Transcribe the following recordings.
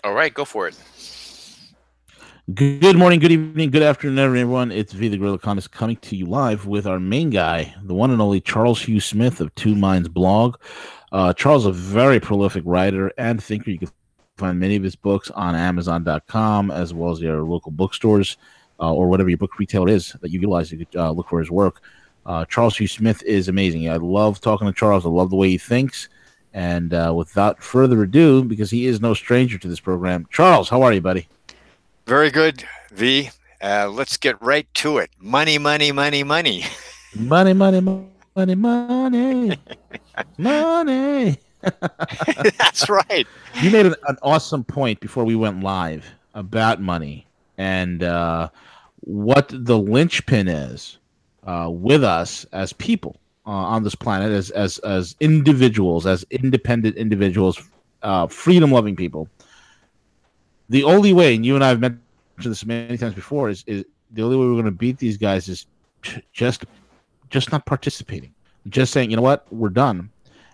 All right, go for it. Good morning, good evening, good afternoon, everyone. It's V the Gorilla Economist coming to you live with our main guy, the one and only Charles Hugh Smith of Two Minds Blog. Charles is a very prolific writer and thinker. You can find many of his books on Amazon.com as well as your local bookstores or whatever your book retailer is that you utilize. You could look for his work. Charles Hugh Smith is amazing. I love talking to Charles. I love the way he thinks. And without further ado, because he is no stranger to this program, Charles, how are you, buddy? Very good, V. Let's get right to it. Money, money, money, money. Money, money, money, money, money. That's right. You made an awesome point before we went live about money and what the linchpin is with us as people on this planet, as individuals, as independent individuals, freedom-loving people. The only way, and you and I have mentioned this many times before, is the only way we're going to beat these guys is just just not participating, just saying, you know what, we're done.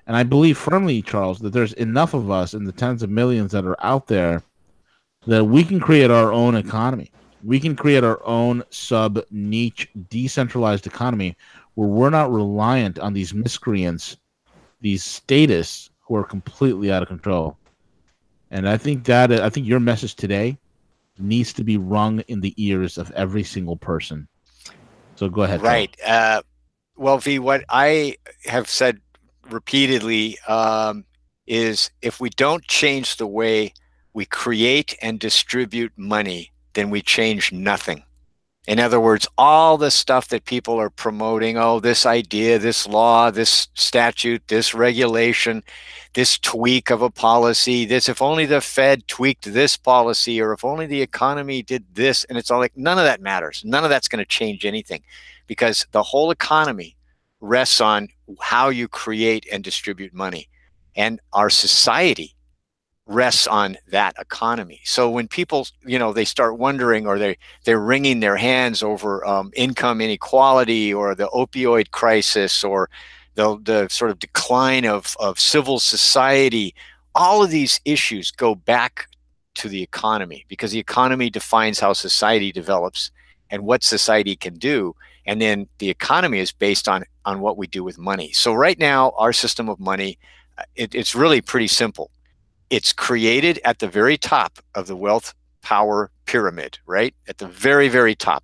And I believe firmly, Charles, that there's enough of us in the tens of millions that are out there that we can create our own economy. We can create our own sub niche decentralized economy where we're not reliant on these miscreants, these statists who are completely out of control. And I think your message today needs to be rung in the ears of every single person. So go ahead, Charles. Right. Well, V, what I have said repeatedly is if we don't change the way we create and distribute money, then we change nothing. In other words, all the stuff that people are promoting, oh, this idea, this law, this statute, this regulation, this tweak of a policy, this, if only the Fed tweaked this policy, or if only the economy did this, and it's all like, none of that matters. None of that's going to change anything because the whole economy rests on how you create and distribute money. And our society rests on that economy. So when people, they start wondering, or they're wringing their hands over income inequality, or the opioid crisis, or the sort of decline of civil society, all of these issues go back to the economy, because the economy defines how society develops and what society can do. And then the economy is based on what we do with money. So right now, our system of money, it's really pretty simple. It's created at the very top of the wealth power pyramid, right? At the very, very top.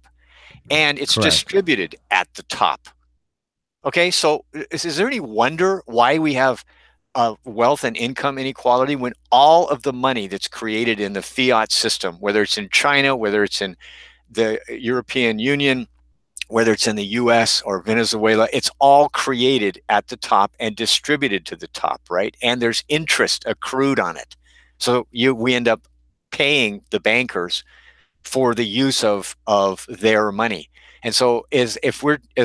And it's Correct. distributed at the top. Okay, so is there any wonder why we have wealth and income inequality when all of the money that's created in the fiat system, whether it's in China, whether it's in the European Union, whether it's in the US or Venezuela, it's all created at the top and distributed to the top, right? And there's interest accrued on it. So we end up paying the bankers for the use of their money. And so as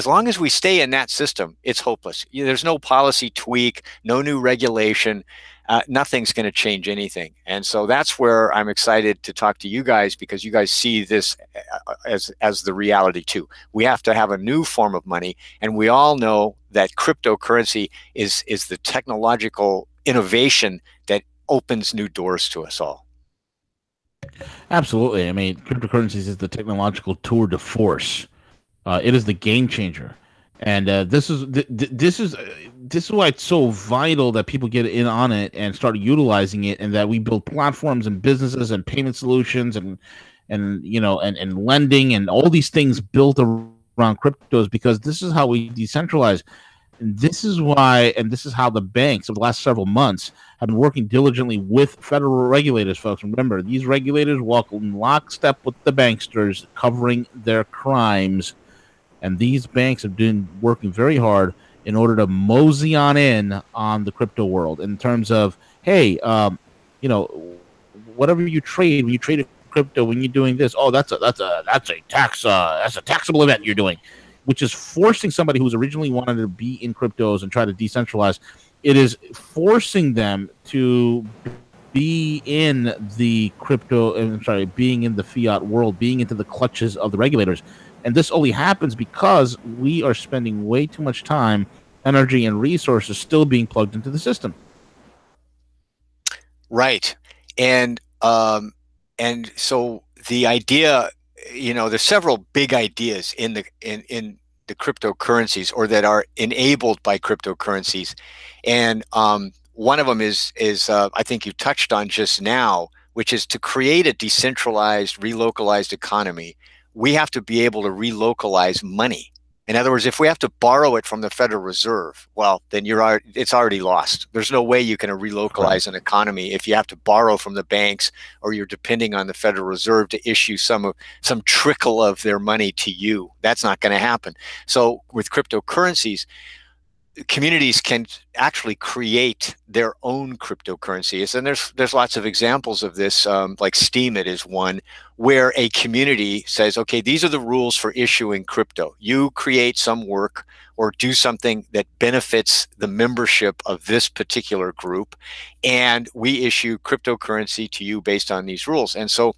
long as we stay in that system, it's hopeless. There's no policy tweak, no new regulation. Nothing's going to change anything. And so that's where I'm excited to talk to you guys, because you guys see this as the reality too. We have to have a new form of money. And we all know that cryptocurrency is the technological innovation that opens new doors to us all. Absolutely. I mean, cryptocurrencies is the technological tour de force. It is the game changer, and this is why it's so vital that people get in on it and start utilizing it, and that we build platforms and businesses and payment solutions and lending and all these things built around cryptos, because this is how we decentralize. And this is why, and this is how the banks over the last several months have been working diligently with federal regulators, folks. Remember, these regulators walk in lockstep with the banksters, covering their crimes. And these banks have been working very hard in order to mosey on in on the crypto world in terms of, hey, whatever you trade, when you trade a crypto, when you're doing this, oh, that's a taxable event you're doing, which is forcing somebody who's originally wanted to be in cryptos and try to decentralize. It is forcing them to be in the being in the fiat world, being into the clutches of the regulators. And this only happens because we are spending way too much time, energy, and resources still being plugged into the system. Right. And And so the idea, there's several big ideas in the cryptocurrencies, or that are enabled by cryptocurrencies, and one of them is I think you touched on just now, which is to create a decentralized, relocalized economy. We have to be able to relocalize money. In other words, if we have to borrow it from the Federal Reserve, well, then it's already lost. There's no way you can relocalize an economy if you have to borrow from the banks, or you're depending on the Federal Reserve to issue some trickle of their money to you. That's not going to happen. So with cryptocurrencies, communities can actually create their own cryptocurrencies, and there's lots of examples of this. Like Steemit is one, where a community says, okay, these are the rules for issuing crypto. You create some work or do something that benefits the membership of this particular group, and we issue cryptocurrency to you based on these rules. And so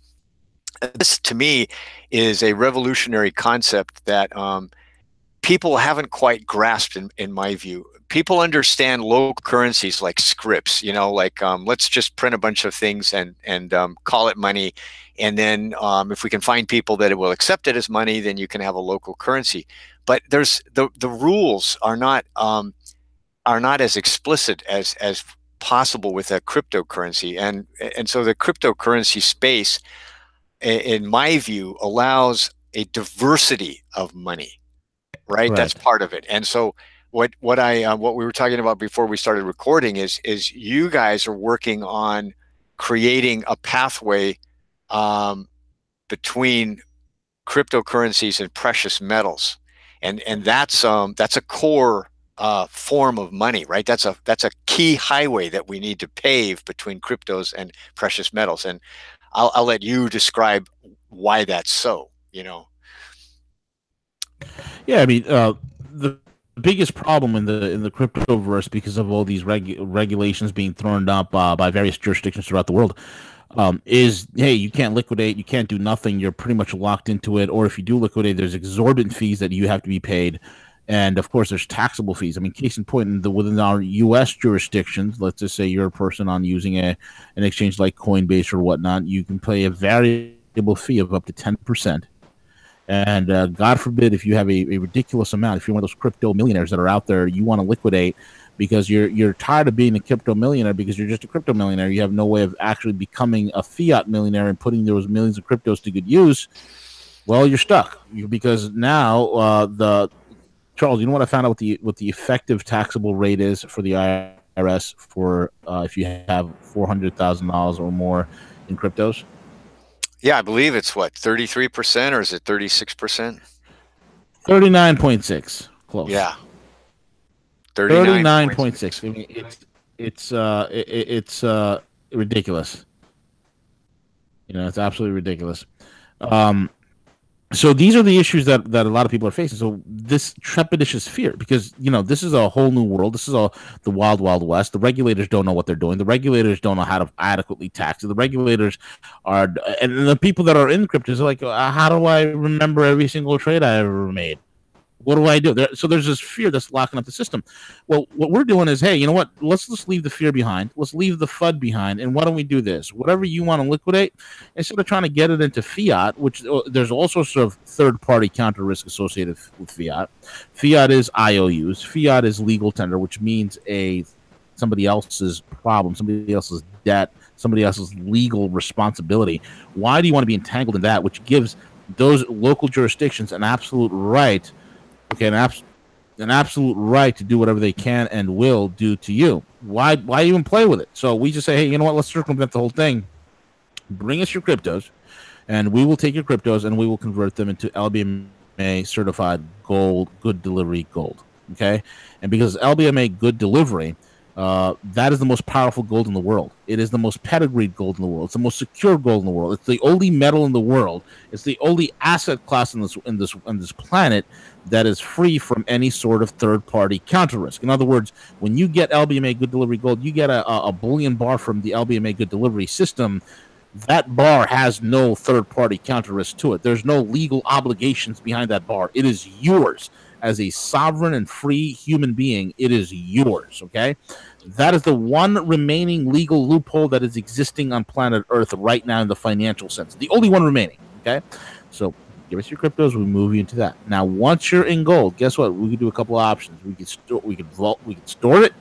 this, to me, is a revolutionary concept that people haven't quite grasped, in my view. People understand local currencies like scripts, like let's just print a bunch of things and call it money. And then if we can find people that will accept it as money, then you can have a local currency. But there's the rules are not as explicit as possible with a cryptocurrency. And so the cryptocurrency space, in my view, allows a diversity of money. Right, that's part of it. And so what we were talking about before we started recording is you guys are working on creating a pathway between cryptocurrencies and precious metals, and that's a core form of money, right? That's a key highway that we need to pave between cryptos and precious metals. And I'll let you describe why that's so. Yeah, I mean, the biggest problem in the cryptoverse, because of all these regulations being thrown up by various jurisdictions throughout the world, is, hey, you can't liquidate, you can't do nothing, you're pretty much locked into it. Or if you do liquidate, there's exorbitant fees that you have to be paid, and of course there's taxable fees. I mean, case in point, within our U.S. jurisdictions, let's just say you're a person on using an exchange like Coinbase or whatnot, you can pay a variable fee of up to 10%. And God forbid, if you have a ridiculous amount, if you're one of those crypto millionaires that are out there, you want to liquidate because you're tired of being a crypto millionaire, because you're just a crypto millionaire. You have no way of actually becoming a fiat millionaire and putting those millions of cryptos to good use. Well, you're stuck, because now Charles, you know what I found out what the effective taxable rate is for the IRS for if you have $400,000 or more in cryptos? Yeah, I believe it's what, 33%, or is it 36%? 39.6. Close. Yeah. 39.6. I mean, it's ridiculous. It's absolutely ridiculous. So these are the issues that a lot of people are facing. So this trepidatious fear, because this is a whole new world. This is the wild, wild west. The regulators don't know what they're doing. The regulators don't know how to adequately tax it. The regulators and the people that are in crypto are like, how do I remember every single trade I ever made? What do I do? So there's this fear that's locking up the system. Well, what we're doing is, hey, you know what? Let's just leave the fear behind. Let's leave the FUD behind. And why don't we do this? Whatever you want to liquidate, instead of trying to get it into fiat, which there's all sorts of third-party counter risk associated with fiat. Fiat is IOUs. Fiat is legal tender, which means somebody else's problem, somebody else's debt, somebody else's legal responsibility. Why do you want to be entangled in that, which gives those local jurisdictions an absolute right? Okay, an absolute right to do whatever they can and will do to you. Why even play with it? So we just say, hey, you know what? Let's circumvent the whole thing. Bring us your cryptos, and we will take your cryptos and we will convert them into LBMA certified gold, good delivery gold. Okay, and because LBMA good delivery, that is the most powerful gold in the world. It is the most pedigreed gold in the world. It's the most secure gold in the world. It's the only metal in the world. It's the only asset class on this planet that is free from any sort of third-party counter risk. In other words, when you get LBMA good delivery gold, you get a bullion bar from the LBMA good delivery system. That bar has no third-party counter risk to it. There's no legal obligations behind that bar. It is yours. As a sovereign and free human being, it is yours, okay? That is the one remaining legal loophole that is existing on planet Earth right now in the financial sense. The only one remaining. Okay, so give us your cryptos. We move you into that. Now, once you're in gold, guess what? We could do a couple of options. We could store it.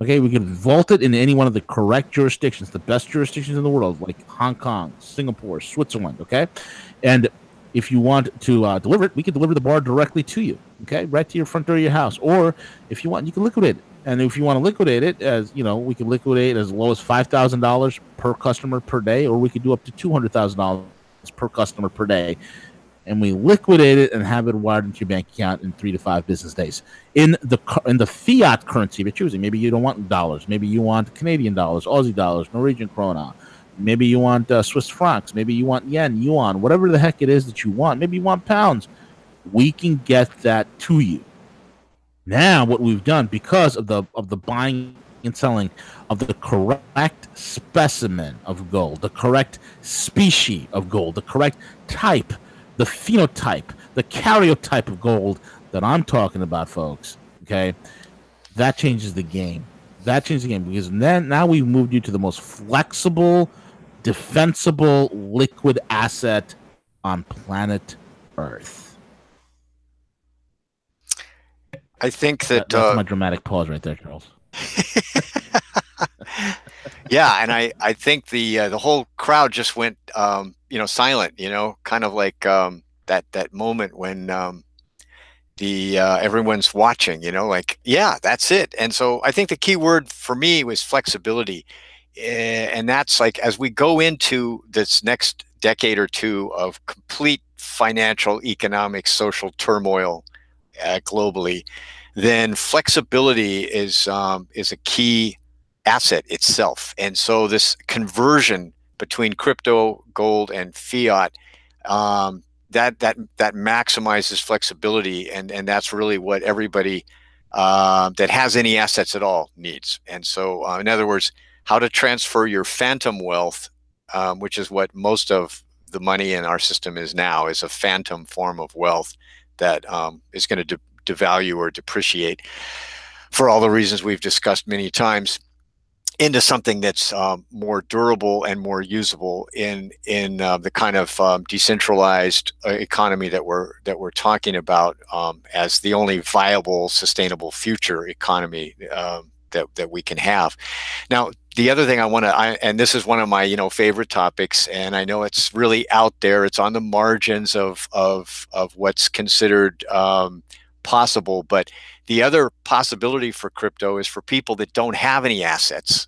Okay, we can vault it in any one of the correct jurisdictions, the best jurisdictions in the world, like Hong Kong, Singapore, Switzerland. Okay, and if you want to deliver it, we can deliver the bar directly to you. Okay, right to your front door of your house. Or if you want, you can liquidate it. And if you want to liquidate it, as you know, we can liquidate as low as $5,000 per customer per day, or we could do up to $200,000 per customer per day, and we liquidate it and have it wired into your bank account in 3 to 5 business days. In the fiat currency you're choosing, maybe you don't want dollars, maybe you want Canadian dollars, Aussie dollars, Norwegian krona, maybe you want Swiss francs, maybe you want yen, yuan, whatever the heck it is that you want. Maybe you want pounds. We can get that to you. Now, what we've done, because of the buying and selling of the correct specimen of gold, the correct species of gold, the correct type, the phenotype, the karyotype of gold that I'm talking about, folks, okay, that changes the game. That changes the game, because then now we've moved you to the most flexible, defensible, liquid asset on planet Earth. I think that that's my dramatic pause right there, Charles. Yeah, and I think the whole crowd just went silent, kind of like that moment when everyone's watching, like, yeah, that's it. And so I think the key word for me was flexibility. And that's like, as we go into this next decade or two of complete financial, economic, social turmoil globally, then flexibility is a key asset itself. And so this conversion between crypto, gold, and fiat, that maximizes flexibility, and that's really what everybody that has any assets at all needs. And so, in other words, how to transfer your phantom wealth, which is what most of the money in our system is now, is a phantom form of wealth that is going to devalue or depreciate for all the reasons we've discussed many times, into something that's more durable and more usable in the kind of decentralized economy that we're talking about as the only viable, sustainable future economy that we can have. Now, the other thing I want to, and this is one of my favorite topics, and I know it's really out there, it's on the margins of what's considered possible, but the other possibility for crypto is for people that don't have any assets.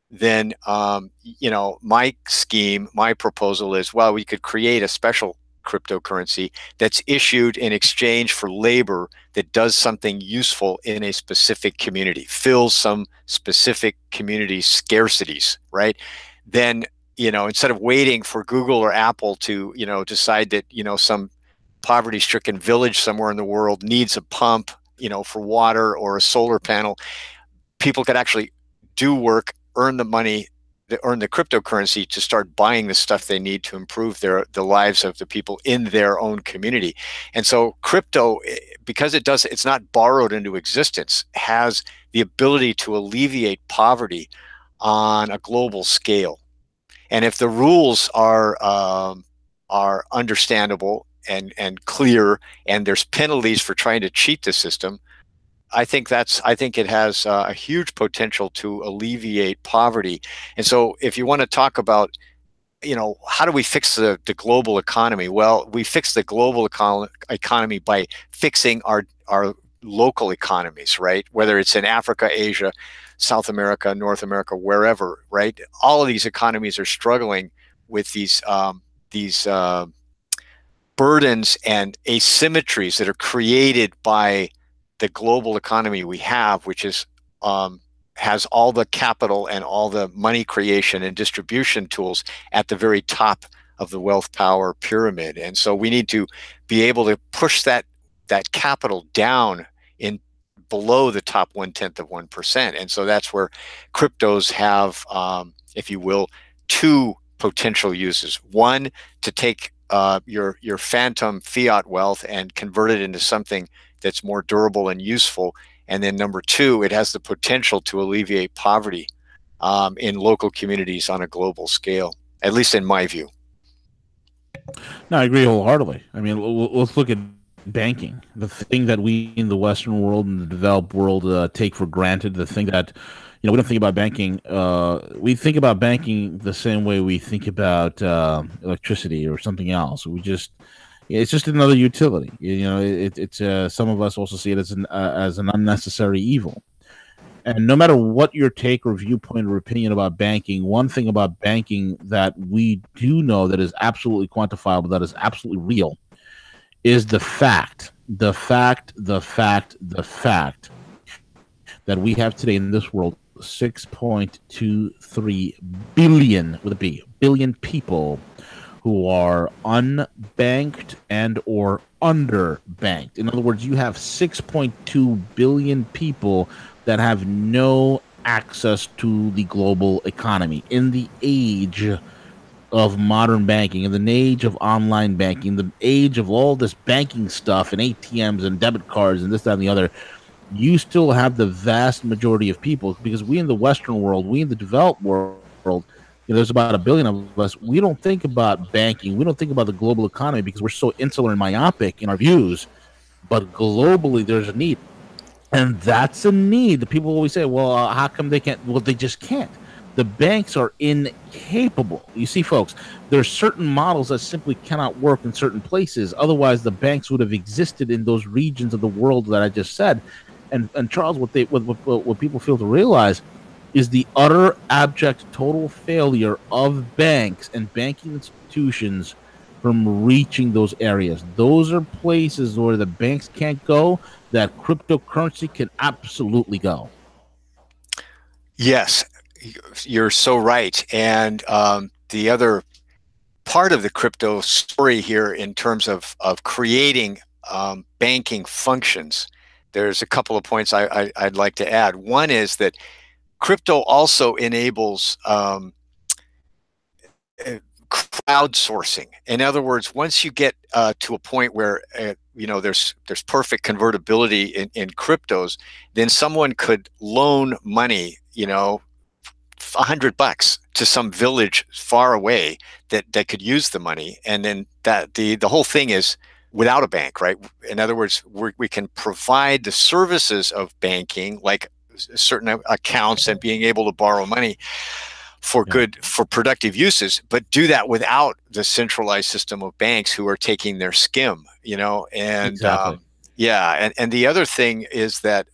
Then my scheme, my proposal is, well, we could create a special cryptocurrency that's issued in exchange for labor that does something useful in a specific community, fills some specific community scarcities, right? Then, instead of waiting for Google or Apple to, decide that, some poverty-stricken village somewhere in the world needs a pump, for water or a solar panel, people could actually do work, earn the money, earn the cryptocurrency to start buying the stuff they need to improve the lives of the people in their own community. And so crypto, because it's not borrowed into existence, has the ability to alleviate poverty on a global scale. And if the rules are understandable and clear, and there's penalties for trying to cheat the system, I think it has a huge potential to alleviate poverty. And so if you want to talk about, how do we fix the global economy? Well, we fix the global economy by fixing our local economies, right? Whether it's in Africa, Asia, South America, North America, wherever, right? All of these economies are struggling with these burdens and asymmetries that are created by the global economy we have, which is has all the capital and all the money creation and distribution tools at the very top of the wealth power pyramid. And so we need to be able to push that capital down in below the top 0.1%. And so that's where cryptos have, if you will, two potential uses. One, to take your phantom fiat wealth and convert it into something that's more durable and useful, And then number two, it has the potential to alleviate poverty in local communities on a global scale, at least in my view. No, I agree wholeheartedly. I mean, let's look at banking, the thing that we in the Western world and the developed world take for granted. The thing that, we don't think about banking. We think about banking the same way we think about electricity or something else. It's just another utility. It's some of us also see it as an unnecessary evil. And no matter what your take or viewpoint or opinion about banking, one thing about banking that we do know that is absolutely quantifiable, that is absolutely real, is the fact that we have today in this world 6.23 billion, with a B, billion people who are unbanked and or underbanked. In other words, you have 6.2 billion people that have no access to the global economy in the age of modern banking, in the age of online banking, the age of all this banking stuff and ATMs and debit cards and this, that, and the other. You still have the vast majority of people, because we in the Western world, we in the developed world, there's about a billion of us. We don't think about banking. We don't think about the global economy because we're so insular and myopic in our views. But globally, there's a need. And that's a need. The people always say, well, how come they can't? Well, they just can't. The banks are incapable. You see, folks, there are certain models that simply cannot work in certain places. Otherwise, the banks would have existed in those regions of the world that I just said. And Charles, what people fail to realize is the utter, abject, total failure of banks and banking institutions from reaching those areas. Those are places where the banks can't go, that cryptocurrency can absolutely go. Yes, you're so right. And the other part of the crypto story here in terms of creating banking functions, there's a couple of points I'd like to add. One is that crypto also enables crowdsourcing. In other words, once you get to a point where there's perfect convertibility in cryptos, then someone could loan money, $100 to some village far away that could use the money, and then that the whole thing is without a bank, right? In other words, we can provide the services of banking, like certain accounts and being able to borrow money for productive uses, but do that without the centralized system of banks who are taking their skim, and Exactly. and the other thing is that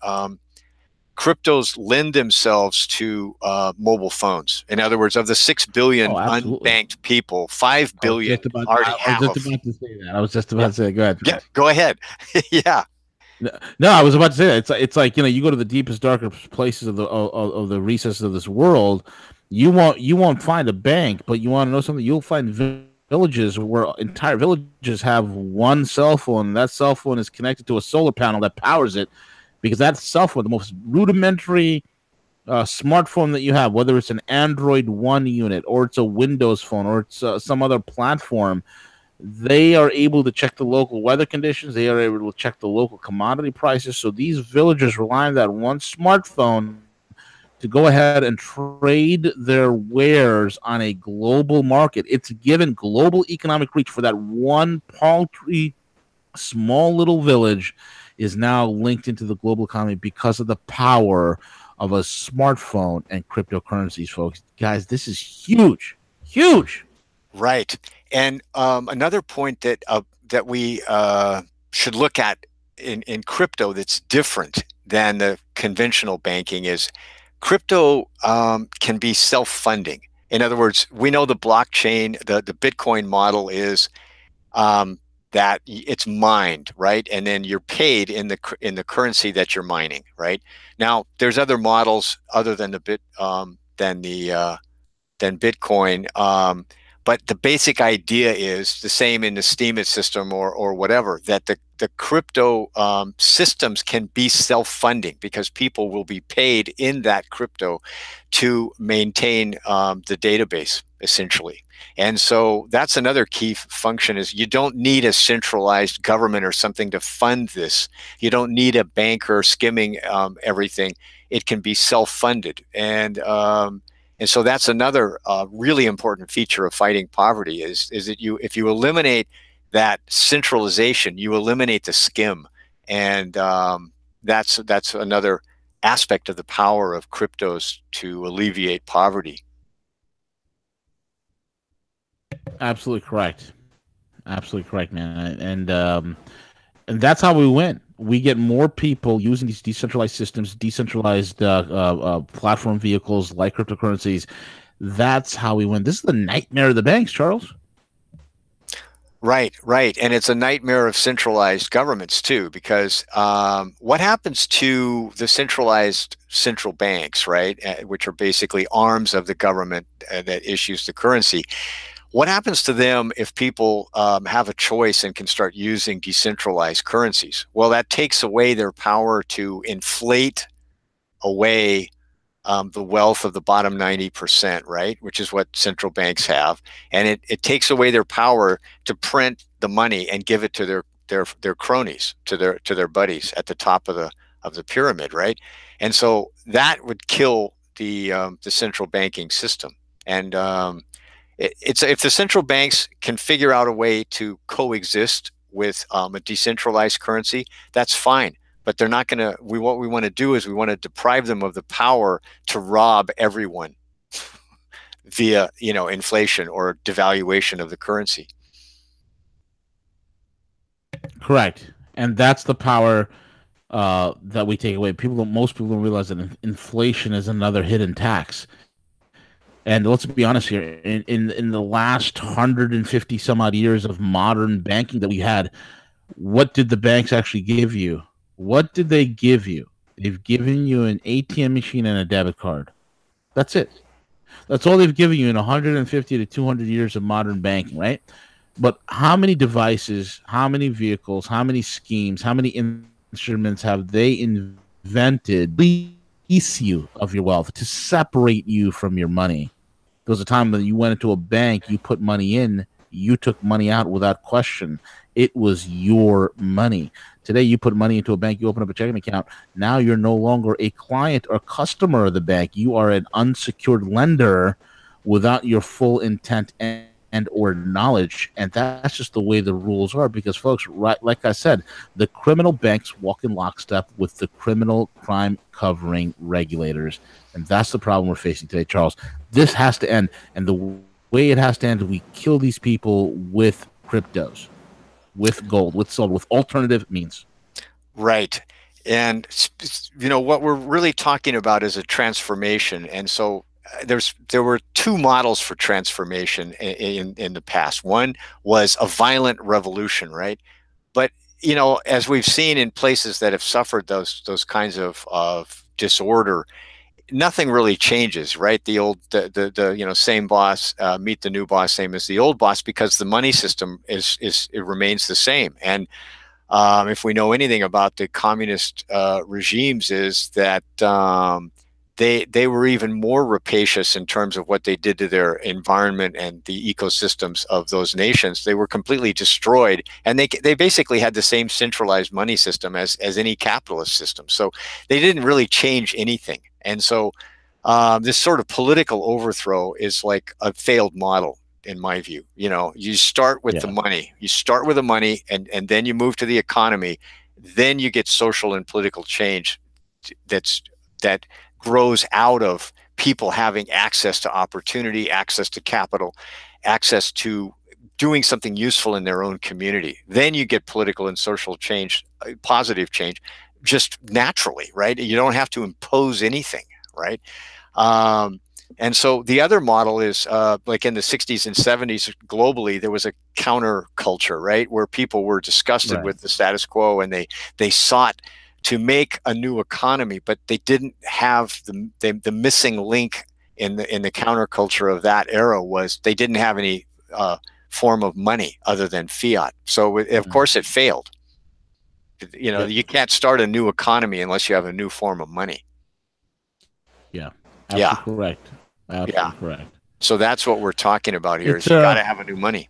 cryptos lend themselves to mobile phones. In other words, of the 6 billion Oh, absolutely. unbanked people, 5 billion already I was have just a about to say that. I was just about yeah, to say, go ahead, yeah, Charles. go ahead. Yeah. No, I was about to say that. It's like you go to the deepest, darkest places of the recesses of this world. You won't find a bank, but you want to know something. You'll find villages where entire villages have one cell phone. And that cell phone is connected to a solar panel that powers it, because that cell phone, the most rudimentary smartphone that you have, whether it's an Android One unit or it's a Windows phone or it's some other platform, they are able to check the local weather conditions. They are able to check the local commodity prices. So these villagers rely on that one smartphone to go ahead and trade their wares on a global market. It's given global economic reach for that one paltry, small little village is now linked into the global economy because of the power of a smartphone and cryptocurrencies, folks. Guys, this is huge, huge. Right. And another point that we should look at in crypto that's different than the conventional banking is crypto can be self-funding. In other words, we know the blockchain, the Bitcoin model is that it's mined, right? And then you're paid in the currency that you're mining, right? Now, there's other models other than than Bitcoin. But the basic idea is the same in the Steemit system or whatever, that the crypto systems can be self-funding because people will be paid in that crypto to maintain the database, essentially. And so that's another key function, is you don't need a centralized government or something to fund this. You don't need a banker skimming everything. It can be self-funded. And so that's another really important feature of fighting poverty is that if you eliminate that centralization, you eliminate the skim. And that's another aspect of the power of cryptos to alleviate poverty. Absolutely correct. Absolutely correct, man. And that's how we win. We get more people using these decentralized systems, decentralized platform vehicles like cryptocurrencies. That's how we win. This is the nightmare of the banks, Charles. Right, right. And it's a nightmare of centralized governments too, because what happens to the centralized central banks, right, which are basically arms of the government that issues the currency? What happens to them if people have a choice and can start using decentralized currencies? Well, that takes away their power to inflate away the wealth of the bottom 90%, right? Which is what central banks have. And it takes away their power to print the money and give it to their cronies, to their buddies at the top of the pyramid, right? And so that would kill the central banking system. And it's if the central banks can figure out a way to coexist with a decentralized currency, that's fine. But they're not going to. What we want to do is we want to deprive them of the power to rob everyone via, inflation or devaluation of the currency. Correct, and that's the power that we take away. Most people don't realize that inflation is another hidden tax. And let's be honest here, in the last 150 some odd years of modern banking that we had, what did the banks actually give you? What did they give you? They've given you an ATM machine and a debit card. That's it. That's all they've given you in 150 to 200 years of modern banking, right? But how many devices, how many vehicles, how many schemes, how many instruments have they invented to release you of your wealth, to separate you from your money? There was a time that you went into a bank, you put money in, you took money out without question. It was your money. Today, you put money into a bank, you open up a checking account. Now you're no longer a client or customer of the bank. You are an unsecured lender without your full intent and or knowledge. And that's just the way the rules are because, folks, right, like I said, the criminal banks walk in lockstep with the criminal crime covering regulators. And that's the problem we're facing today, Charles. This has to end. And the way it has to end is we kill these people with cryptos, with gold, with silver, with alternative means. Right. And, what we're really talking about is a transformation. And so there were two models for transformation in the past. One was a violent revolution, right? But, as we've seen in places that have suffered those kinds of disorder, nothing really changes, right? The same boss, meet the new boss, same as the old boss, because the money system it remains the same. And if we know anything about the communist regimes, is that they were even more rapacious in terms of what they did to their environment and the ecosystems of those nations. They were completely destroyed, and they basically had the same centralized money system as any capitalist system. So they didn't really change anything. And so this sort of political overthrow is like a failed model, in my view. You start with the money. You start with the money, and then you move to the economy. Then you get social and political change that grows out of people having access to opportunity, access to capital, access to doing something useful in their own community. Then you get political and social change, positive change, just naturally, right? You don't have to impose anything, right? And so the other model is like in the 60s and 70s globally, there was a counterculture, right? Where people were disgusted with the status quo, and they sought to make a new economy, but they didn't have the missing link in the counterculture of that era was they didn't have any form of money other than fiat. So of course it failed. You know, Yep. you can't start a new economy unless you have a new form of money. Yeah. Yeah, Absolutely correct. yeah. Absolutely correct. So that's what we're talking about here It's is you got to have a new money.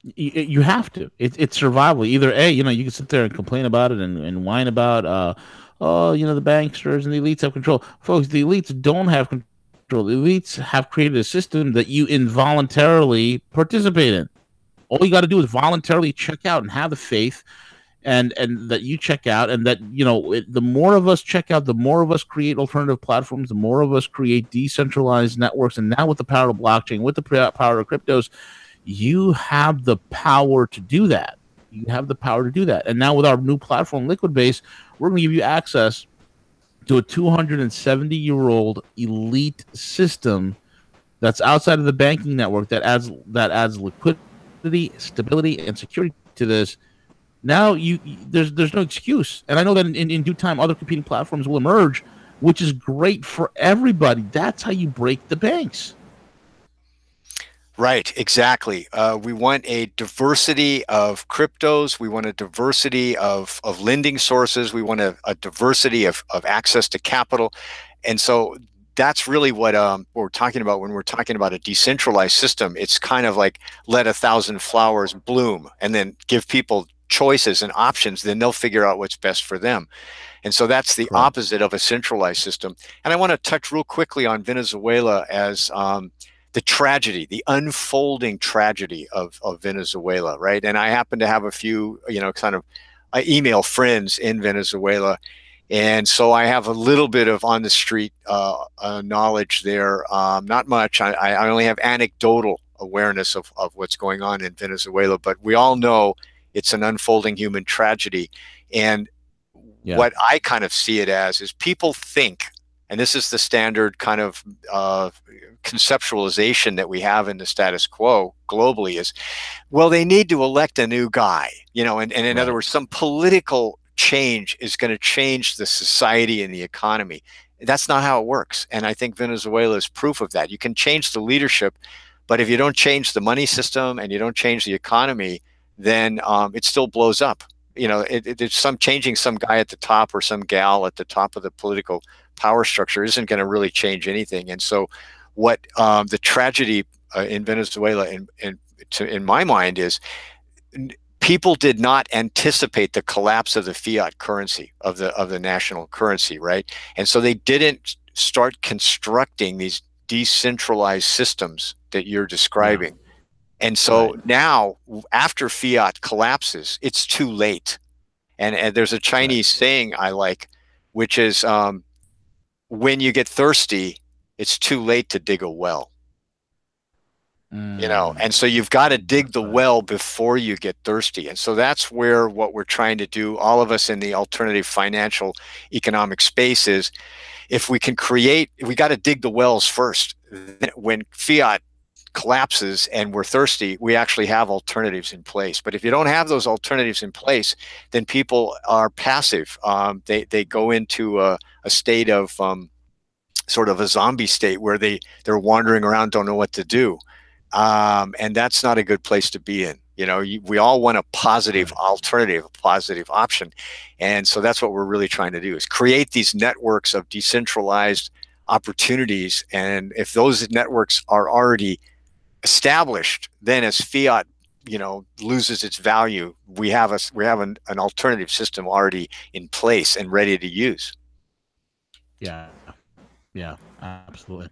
you have to. It's survival. Either A, you know, you can sit there and complain about it and whine about, oh, you know, the banksters and the elites have control. Folks, the elites don't have control. The elites have created a system that you involuntarily participate in. All you got to do is voluntarily check out and have the faith, and that you check out, and that, you know, the more of us check out, the more of us create alternative platforms, the more of us create decentralized networks. And now with the power of blockchain, with the power of cryptos, you have the power to do that. You have the power to do that. And now with our new platform, Liquid Base, we're going to give you access to a 270-year-old elite system that's outside of the banking network, that adds liquidity, stability, and security to this. Now there's no excuse. And I know that in due time other competing platforms will emerge, which is great for everybody. That's how you break the banks. Right, exactly. We want a diversity of cryptos. We want a diversity of lending sources. We want a diversity of access to capital. And so that's really what we're talking about when we're talking about a decentralized system. It's kind of like let 1,000 flowers bloom and then give people choices and options. Then they'll figure out what's best for them. And so that's the Correct. opposite of a centralized system. And I want to touch real quickly on Venezuela as the tragedy, the unfolding tragedy of Venezuela, right? And I happen to have a few, you know, kind of email friends in Venezuela. And so I have a little bit of on the street knowledge there. Not much. I only have anecdotal awareness of what's going on in Venezuela, but we all know it's an unfolding human tragedy. And what I kind of see it as is people think, and this is the standard kind of conceptualization that we have in the status quo globally, is, well, they need to elect a new guy, you know, and in other words, some political change is going to change the society and the economy. That's not how it works. And I think Venezuela is proof of that. You can change the leadership, but if you don't change the money system and you don't change the economy, then it still blows up. You know, it's some changing some guy at the top or some gal at the top of the political power structure isn't going to really change anything. And so what the tragedy in Venezuela, in my mind, is people did not anticipate the collapse of the fiat currency, of the national currency, right? And so they didn't start constructing these decentralized systems that you're describing. And so now, after fiat collapses, it's too late. And there's a Chinese saying I like, which is, when you get thirsty, it's too late to dig a well. You know, and so you've got to dig the well before you get thirsty. And so that's where what we're trying to do, all of us in the alternative financial economic space, is if we can create, we got to dig the wells first. When fiat collapses and we're thirsty, we actually have alternatives in place. But if you don't have those alternatives in place, then people are passive. They go into a state of sort of a zombie state where they're wandering around, don't know what to do. And that's not a good place to be in. You know, we all want a positive alternative, a positive option. And so that's what we're really trying to do, is create these networks of decentralized opportunities. And if those networks are already established, then as fiat, you know, loses its value, we have an alternative system already in place and ready to use. Yeah, absolutely.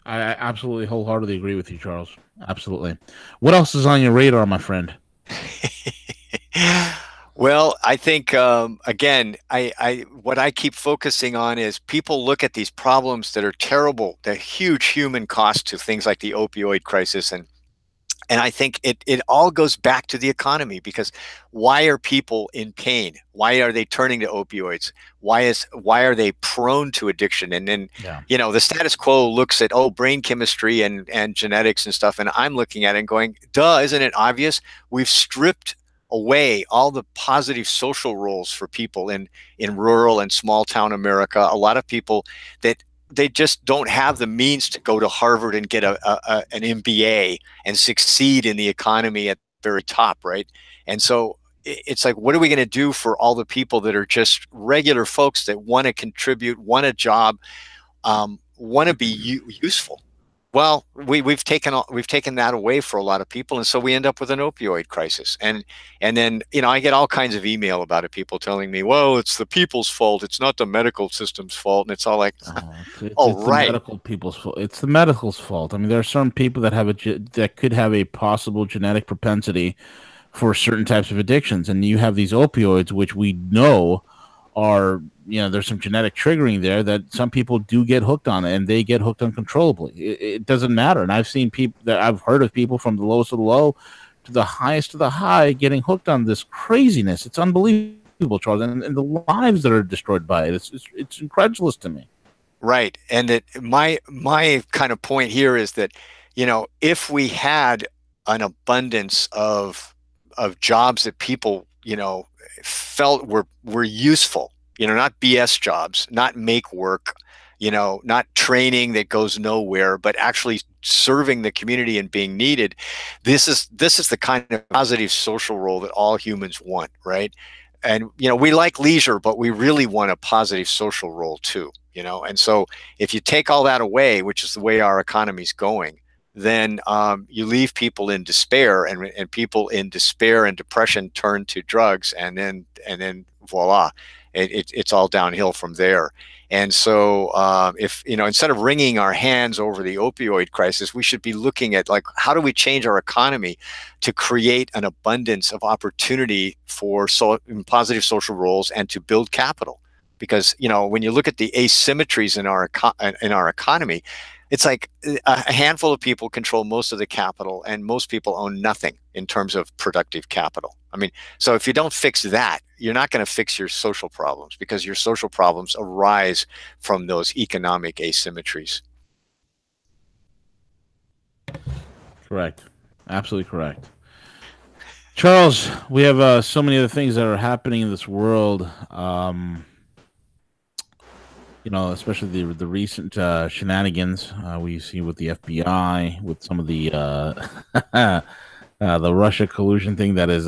I absolutely wholeheartedly agree with you, Charles. Absolutely. What else is on your radar, my friend? Well, I think again, what I keep focusing on is people look at these problems that are terrible, the huge human cost to things like the opioid crisis, and I think it all goes back to the economy, because why are people in pain? Why are they turning to opioids? Why are they prone to addiction? And then, you know, the status quo looks at, oh, brain chemistry and genetics and stuff. And I'm looking at it and going, duh, isn't it obvious? We've stripped away all the positive social roles for people in rural and small town America. A lot of people that they just don't have the means to go to Harvard and get an MBA and succeed in the economy at the very top, right? And so it's like, what are we going to do for all the people that are just regular folks that want to contribute, want a job, want to be useful? Well, we've taken that away for a lot of people, and so we end up with an opioid crisis. And then I get all kinds of email about it, people telling me, "Well, it's the people's fault. It's not the medical system's fault." And it's all like, it's the medical people's fault. It's the medical's fault. I mean, there are certain people that that could have a possible genetic propensity for certain types of addictions, and you have these opioids, which we know are, there's some genetic triggering there that some people do get hooked on, and they get hooked uncontrollably. It doesn't matter. And I've seen people that I've heard of people from the lowest of the low to the highest of the high getting hooked on this craziness. It's unbelievable, Charles, and the lives that are destroyed by it. It's incredulous to me. Right. And my kind of point here is that, if we had an abundance of jobs that people, felt were useful, not BS jobs, not make work, not training that goes nowhere, but actually serving the community and being needed. This is the kind of positive social role that all humans want, right? And we like leisure, but we really want a positive social role too, and so if you take all that away, which is the way our economy's going, then you leave people in despair, and people in despair and depression turn to drugs, and then voila, it's all downhill from there. And so if instead of wringing our hands over the opioid crisis, we should be looking at, like, how do we change our economy to create an abundance of opportunity for positive social roles and to build capital? Because when you look at the asymmetries in our economy, it's like a handful of people control most of the capital, and most people own nothing in terms of productive capital. I mean, so if you don't fix that, you're not going to fix your social problems, because your social problems arise from those economic asymmetries. Correct. Absolutely correct. Charles, we have so many other things that are happening in this world. Especially the recent shenanigans we see with the FBI, with some of the the Russia collusion thing that is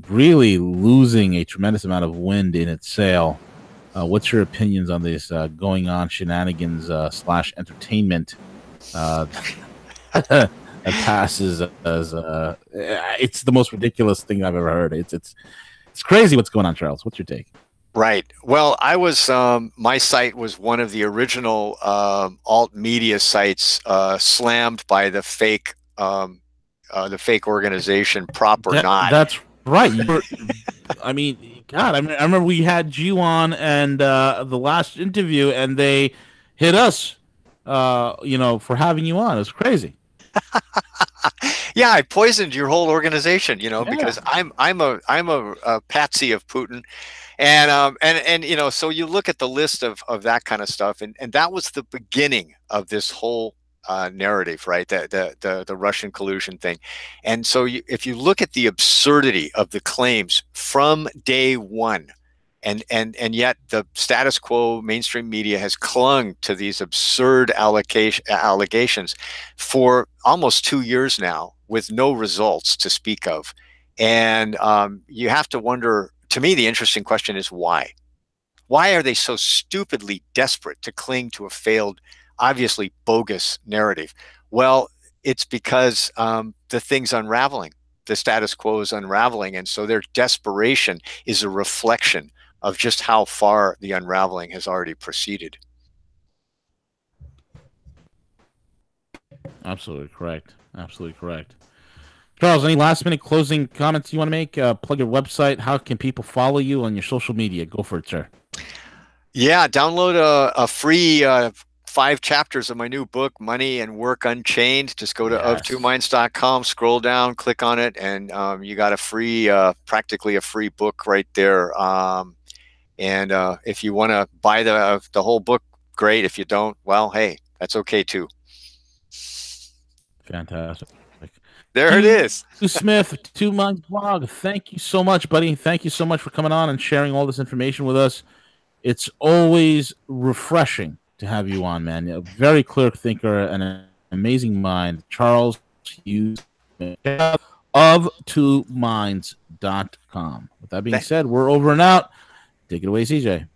really losing a tremendous amount of wind in its sail. What's your opinions on this going on shenanigans / entertainment that passes as it's the most ridiculous thing I've ever heard. It's crazy what's going on, Charles. What's your take? Right. Well, I was my site was one of the original alt media sites slammed by the fake organization, Prop or Not. That's right. I mean, God, I remember we had you on and the last interview, and they hit us, for having you on. It was crazy. Yeah, I poisoned your whole organization, because I'm a patsy of Putin. And so you look at the list of that kind of stuff, and that was the beginning of this whole narrative, right? The Russian collusion thing. And so if you look at the absurdity of the claims from day one, and yet the status quo mainstream media has clung to these absurd allegations for almost 2 years now, with no results to speak of. And you have to wonder. To me, the interesting question is why? Why are they so stupidly desperate to cling to a failed, obviously bogus narrative? Well, it's because the thing's unraveling. The status quo is unraveling. And so their desperation is a reflection of just how far the unraveling has already proceeded. Absolutely correct. Absolutely correct. Charles, any last minute closing comments you want to make? Plug your website. How can people follow you on your social media? Go for it, sir. Yeah, download a free 5 chapters of my new book, Money and Work Unchained. Just go to of2minds.com, scroll down, click on it, and you got a free, practically a free book right there. And if you want to buy the whole book, great. If you don't, well, hey, that's okay too. Fantastic. There it is. Hugh Smith, 2 Minds Blog. Thank you so much, buddy. Thank you so much for coming on and sharing all this information with us. It's always refreshing to have you on, man. A very clear thinker and an amazing mind. Charles Hughes of twominds.com. With that being said, we're over and out. Take it away, CJ.